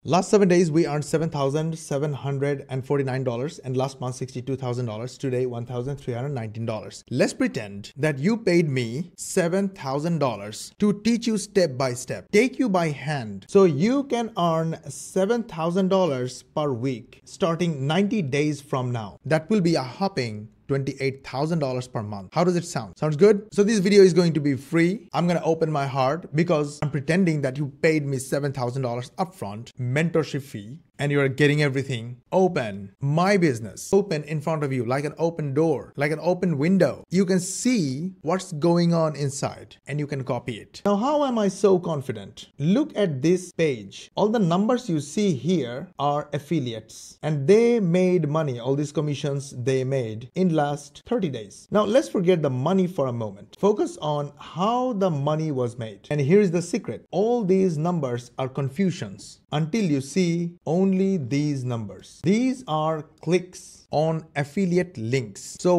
Last 7 days, we earned $7,749 and last month $62,000. Today, $1,319. Let's pretend that you paid me $7,000 to teach you step by step, take you by hand, so you can earn $7,000 per week starting 90 days from now. That will be a hopping $28,000 per month. How does it sound? Sounds good? So this video is going to be free. I'm going to open my heart because I'm pretending that you paid me $7,000 upfront, mentorship fee, and you're getting everything open. My business open in front of you, like an open door, like an open window. You can see what's going on inside and you can copy it. Now, how am I so confident? Look at this page. All the numbers you see here are affiliates and they made money. All these commissions they made in last 30 days. Now, let's forget the money for a moment. Focus on how the money was made. And here's the secret. All these numbers are confusions until you see only these numbers. These are clicks on affiliate links. So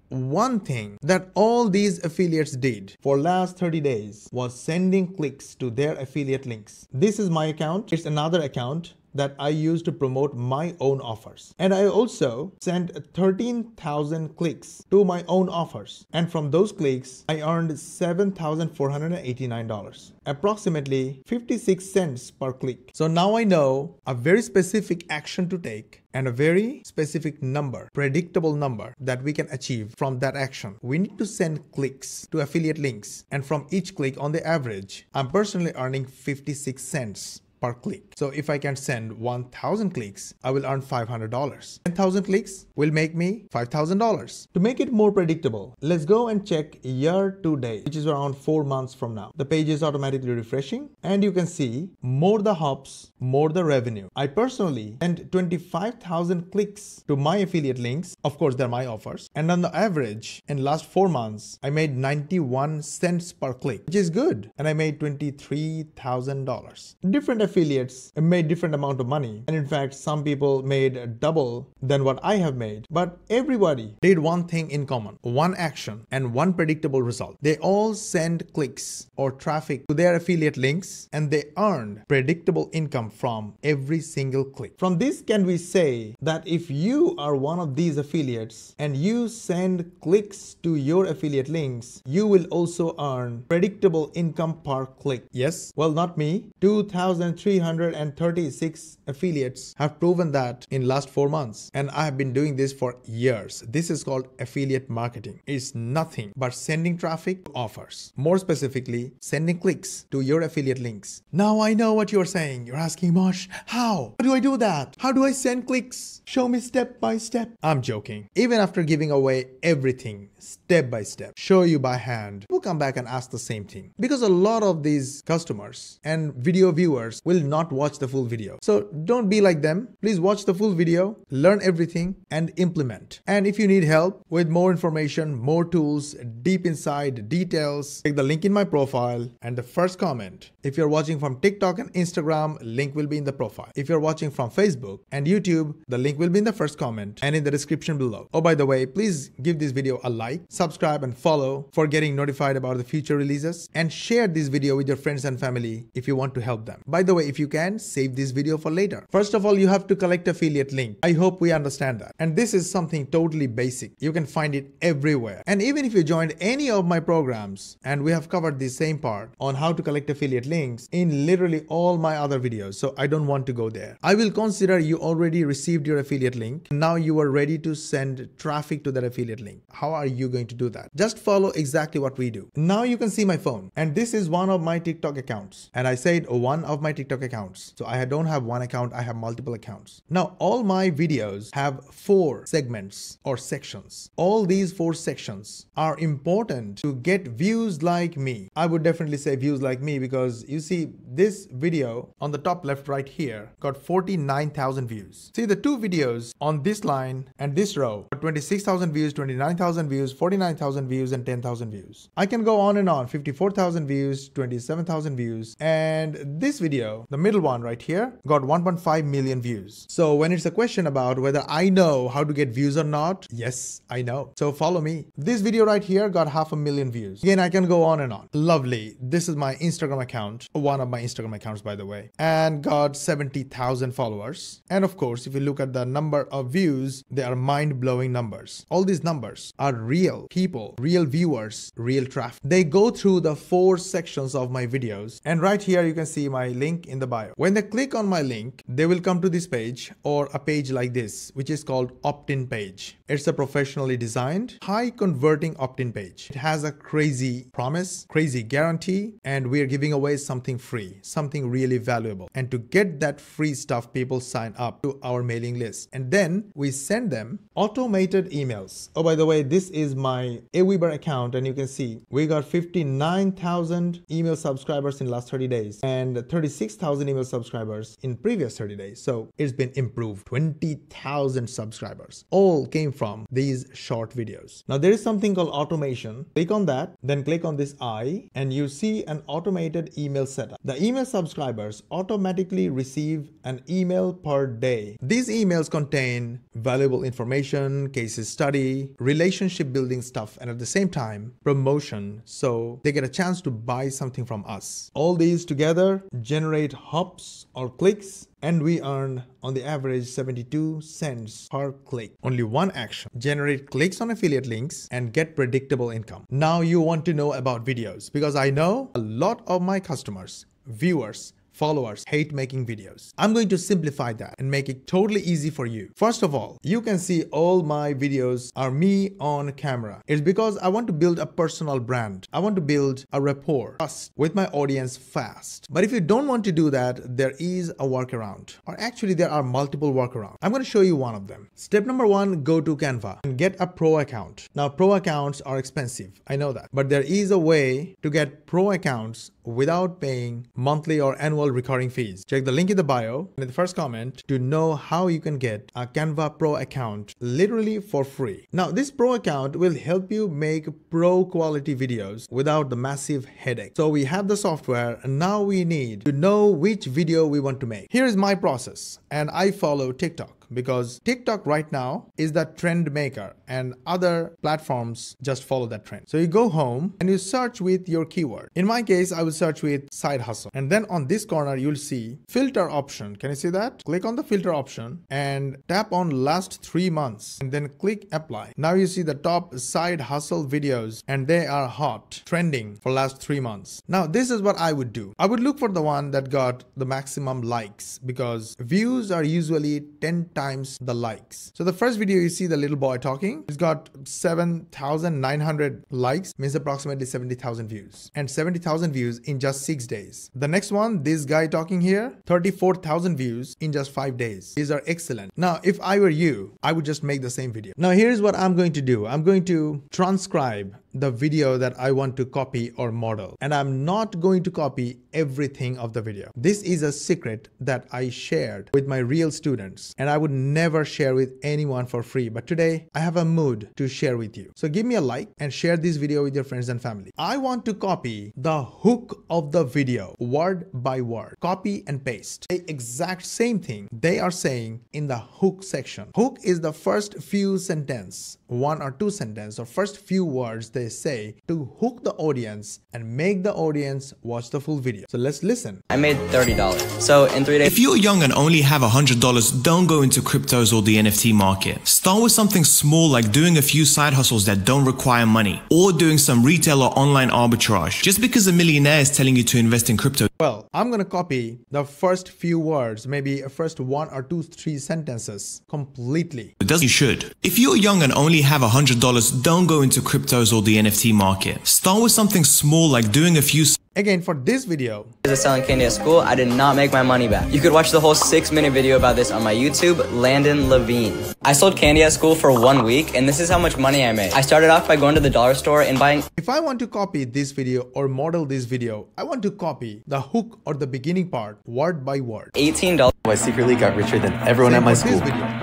one thing that all these affiliates did for last 30 days was sending clicks to their affiliate links. This is my account. It's another account that I use to promote my own offers. And I also sent 13,000 clicks to my own offers. And from those clicks, I earned $7,489, approximately 56 cents per click. So now I know a very specific action to take and a very specific number, predictable number that we can achieve from that action. We need to send clicks to affiliate links. And from each click on the average, I'm personally earning 56 cents per click. So if I can send 1,000 clicks, I will earn $500. 10,000 clicks will make me $5,000. To make it more predictable, let's go and check year to date, which is around 4 months from now. The page is automatically refreshing and you can see more the hops, more the revenue. I personally sent 25,000 clicks to my affiliate links. Of course, they're my offers. And on the average, in last 4 months, I made 91 cents per click, which is good. And I made $23,000. Different affiliates made different amount of money, and in fact some people made double than what I have made, but everybody did one thing in common, one action and one predictable result. They all send clicks or traffic to their affiliate links and they earned predictable income from every single click. From this, can we say that if you are one of these affiliates and you send clicks to your affiliate links, you will also earn predictable income per click? Yes? Well, not me. 2,336 affiliates have proven that in last 4 months, and I have been doing this for years. This is called affiliate marketing. It's nothing but sending traffic to offers, more specifically sending clicks to your affiliate links. Now I know what you're saying. You're asking, Mosh, how do I do that? How do I send clicks? Show me step by step. I'm joking. Even after giving away everything step by step, show you by hand, we'll come back and ask the same thing, because a lot of these customers and video viewers will not watch the full video. So don't be like them. Please watch the full video, learn everything and implement. And if you need help with more information, more tools, deep inside details, check the link in my profile and the first comment. If you're watching from TikTok and Instagram, link will be in the profile. If you're watching from Facebook and YouTube, the link will be in the first comment and in the description below. Oh, by the way, please give this video a like, subscribe and follow for getting notified about the future releases, and share this video with your friends and family if you want to help them. By the way, if you can, save this video for later. First of all, you have to collect affiliate link. I hope we understand that. And this is something totally basic. You can find it everywhere. And even if you joined any of my programs, and we have covered the same part on how to collect affiliate links in literally all my other videos, so I don't want to go there. I will consider you already received your affiliate link. Now you are ready to send traffic to that affiliate link. How are you going to do that? Just follow exactly what we do. Now you can see my phone, and this is one of my TikTok accounts. And I said one of my TikTok accounts. So I don't have one account, I have multiple accounts. Now all my videos have 4 segments or sections. All these 4 sections are important to get views like me. I would definitely say views like me, because you see this video on the top left right here got 49,000 views. See the 2 videos on this line and this row, 26,000 views, 29,000 views, 49,000 views and 10,000 views. I can go on and on. 54,000 views, 27,000 views, and this video video, the middle one right here, got 1.5 million views. So when it's a question about whether I know how to get views or not, yes, I know. So follow me. This video right here got 500,000 views. Again, I can go on and on. Lovely. This is my Instagram account, one of my Instagram accounts, by the way, and got 70,000 followers. And of course, if you look at the number of views, they are mind-blowing numbers. All these numbers are real people, real viewers, real traffic. They go through the 4 sections of my videos. And right here, you can see my link in the bio. When they click on my link, they will come to this page or a page like this, which is called opt-in page. It's a professionally designed, high converting opt-in page. It has a crazy promise, crazy guarantee, and we are giving away something free, something really valuable. And to get that free stuff, people sign up to our mailing list. And then we send them automated emails. Oh, by the way, this is my Aweber account, and you can see we got 59,000 email subscribers in last 30 days and 36,000 email subscribers in previous 30 days. So it's been improved. 20,000 subscribers all came from these short videos. Now there is something called automation. Click on that, then click on this eye, and you see an automated email setup. The email subscribers automatically receive an email per day. These emails contain valuable information, cases study, relationship building stuff, and at the same time, promotion. So they get a chance to buy something from us. All these together generate hops or clicks, and we earn on the average 72 cents per click. Only one action: generate clicks on affiliate links and get predictable income. Now you want to know about videos, because I know a lot of my customers, viewers, followers hate making videos. I'm going to simplify that and make it totally easy for you. First of all, you can see all my videos are me on camera. It's because I want to build a personal brand. I want to build a rapport, trust with my audience fast. But if you don't want to do that, there is a workaround. Or actually, there are multiple workarounds. I'm going to show you one of them. Step number 1, go to Canva and get a pro account. Now, pro accounts are expensive. I know that. But there is a way to get pro accounts without paying monthly or annual recurring fees. Check the link in the bio and in the first comment to know how you can get a Canva Pro account literally for free. Now, this pro account will help you make pro quality videos without the massive headache. So we have the software, and now we need to know which video we want to make. Here is my process, and I follow TikTok, because TikTok right now is the trend maker and other platforms just follow that trend. So you go home and you search with your keyword. In my case, I will search with side hustle. And then on this corner, you'll see filter option. Can you see that? Click on the filter option and tap on last 3 months and then click apply. Now you see the top side hustle videos, and they are hot, trending for last 3 months. Now this is what I would do. I would look for the one that got the maximum likes, because views are usually 10 times the likes. So the first video you see the little boy talking, it's got 7,900 likes, means approximately 70,000 views, and 70,000 views in just 6 days. The next one, this guy talking here, 34,000 views in just 5 days. These are excellent. Now, if I were you, I would just make the same video. Now, here's what I'm going to do. I'm going to transcribe the video that I want to copy or model, and I'm not going to copy everything of the video. This is a secret that I shared with my real students, and I would never share with anyone for free, but today I have a mood to share with you. So give me a like and share this video with your friends and family. I want to copy the hook of the video word by word, copy and paste the exact same thing they are saying in the hook section. Hook is the first few sentences, 1 or 2 sentences, or first few words they say to hook the audience and make the audience watch the full video. So let's listen. I made $30. So in 3 days. If you're young and only have $100, don't go into cryptos or the NFT market. Start with something small, like doing a few side hustles that don't require money, or doing some retail or online arbitrage. Just because a millionaire is telling you to invest in crypto. Well, I'm going to copy the first few words, maybe first 1 or 2, 3 sentences completely. You should. If you're young and only have $100, don't go into cryptos or the NFT market. Start with something small, like doing a few. Again, for this video, I was selling candy at school. I did not make my money back. You could watch the whole 6-minute video about this on my YouTube, Landon Levine. I sold candy at school for 1 week, and this is how much money I made. I started off by going to the dollar store and buying. If I want to copy this video or model this video, I want to copy the hook or the beginning part word by word. $18. I secretly got richer than everyone at my school.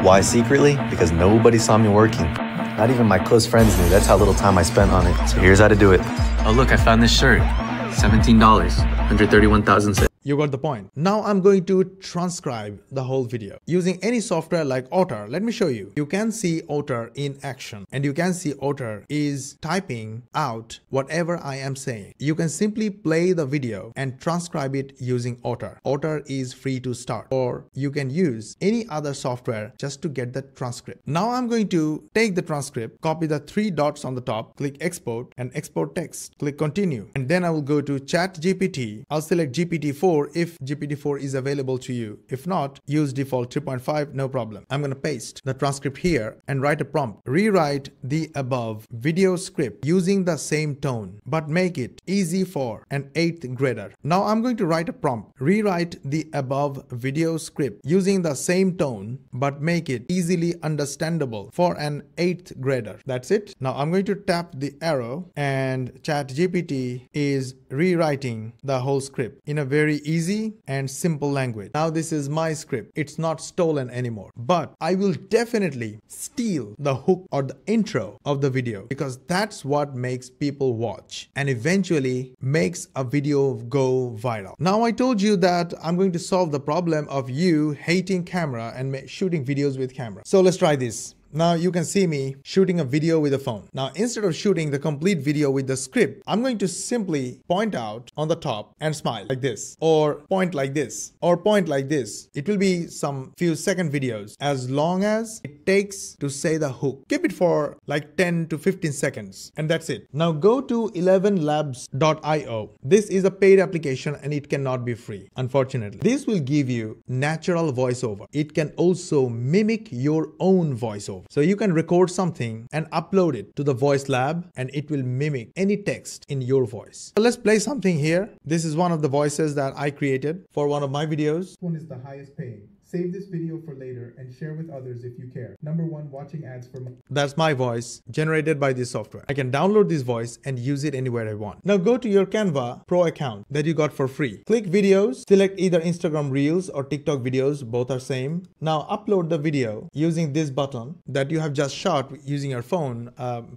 Why secretly? Because nobody saw me working. Not even my close friends knew. That's how little time I spent on it. So here's how to do it. Oh look, I found this shirt. $17, 131,000. You got the point. Now I'm going to transcribe the whole video using any software like Otter. Let me show you. You can see Otter in action, and you can see Otter is typing out whatever I am saying. You can simply play the video and transcribe it using Otter. Otter is free to start, or you can use any other software just to get the transcript. Now I'm going to take the transcript, copy the three dots on the top, click export and export text, click continue, and then I will go to ChatGPT. I'll select GPT-4 if GPT-4 is available to you. If not, use default 3.5, no problem. I'm going to paste the transcript here and write a prompt. Rewrite the above video script using the same tone, but make it easy for an 8th grader. Now I'm going to write a prompt. Rewrite the above video script using the same tone, but make it easily understandable for an 8th grader. That's it. Now I'm going to tap the arrow, and ChatGPT is rewriting the whole script in a very easy and simple language. Now this is my script. It's not stolen anymore, but I will definitely steal the hook or the intro of the video, because that's what makes people watch and eventually makes a video go viral. Now I told you that I'm going to solve the problem of you hating camera and shooting videos with camera. So let's try this. Now you can see me shooting a video with a phone. Now instead of shooting the complete video with the script, I'm going to simply point out on the top and smile like this, or point like this, or point like this. It will be some few second videos as long as it takes to say the hook. Keep it for like 10 to 15 seconds and that's it. Now go to 11labs.io. This is a paid application and it cannot be free, unfortunately. This will give you natural voiceover. It can also mimic your own voiceover. So you can record something and upload it to the voice lab and it will mimic any text in your voice. So let's play something here. This is one of the voices that I created for one of my videos. One is the highest paying. Save this video for later and share with others if you care. Number 1, watching ads for... That's my voice generated by this software. I can download this voice and use it anywhere I want. Now go to your Canva Pro account that you got for free. Click videos, select either Instagram Reels or TikTok videos, both are same. Now upload the video using this button that you have just shot using your phone,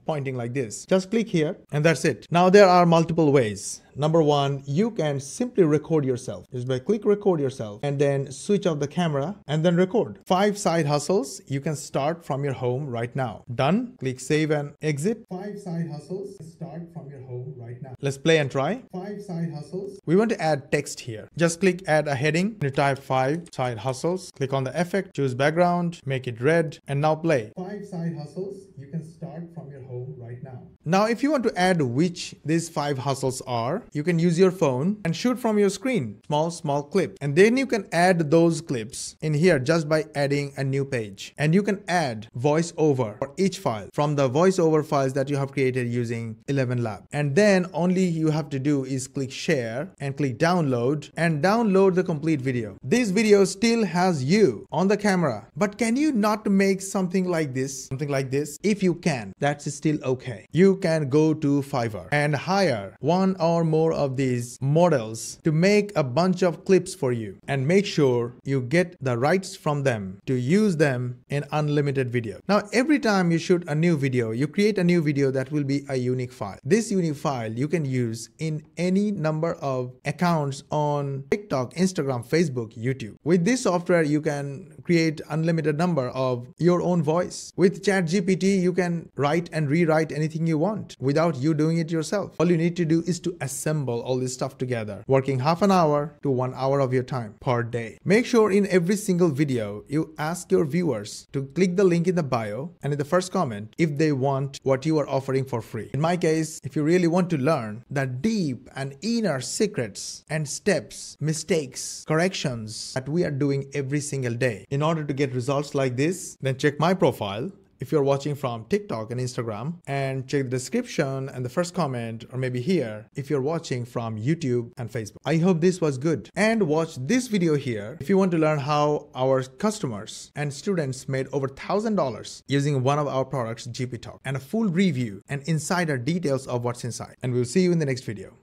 pointing like this. Just click here and that's it. Now there are multiple ways. Number 1, you can simply record yourself. Just by click record yourself and then switch off the camera and then record. 5 side hustles you can start from your home right now. Done. Click save and exit. 5 side hustles start from your home right now. Let's play and try. 5 side hustles. We want to add text here. Just click add a heading. You type 5 side hustles. Click on the effect, choose background, make it red, and now play. 5 side hustles you can start from your home right now. Now if you want to add which these 5 hustles are, you can use your phone and shoot from your screen. Small clip. And then you can add those clips in here just by adding a new page. And you can add voiceover for each file from the voiceover files that you have created using 11lab. And then only you have to do is click share and click download and download the complete video. This video still has you on the camera, but can you not make something like this? Something like this? If you can, that's still okay. You can go to Fiverr and hire one or more of these models to make a bunch of clips for you, and make sure you get the rights from them to use them in unlimited video. Now every time you shoot a new video, you create a new video that will be a unique file. This unique file you can use in any number of accounts on TikTok, Instagram, Facebook, YouTube. With this software you can create unlimited number of your own voice. With ChatGPT you can write and rewrite anything you want without you doing it yourself. All you need to do is to assemble all this stuff together, working half an hour to 1 hour of your time per day. Make sure in every single video you ask your viewers to click the link in the bio and in the first comment if they want what you are offering for free. In my case, if you really want to learn the deep and inner secrets and steps, mistakes, corrections that we are doing every single day in order to get results like this, then check my profile if you're watching from TikTok and Instagram, and check the description and the first comment, or maybe here if you're watching from YouTube and Facebook. I hope this was good, and watch this video here if you want to learn how our customers and students made over $1,000 using one of our products, GP Talk, and a full review and insider details of what's inside. And we'll see you in the next video.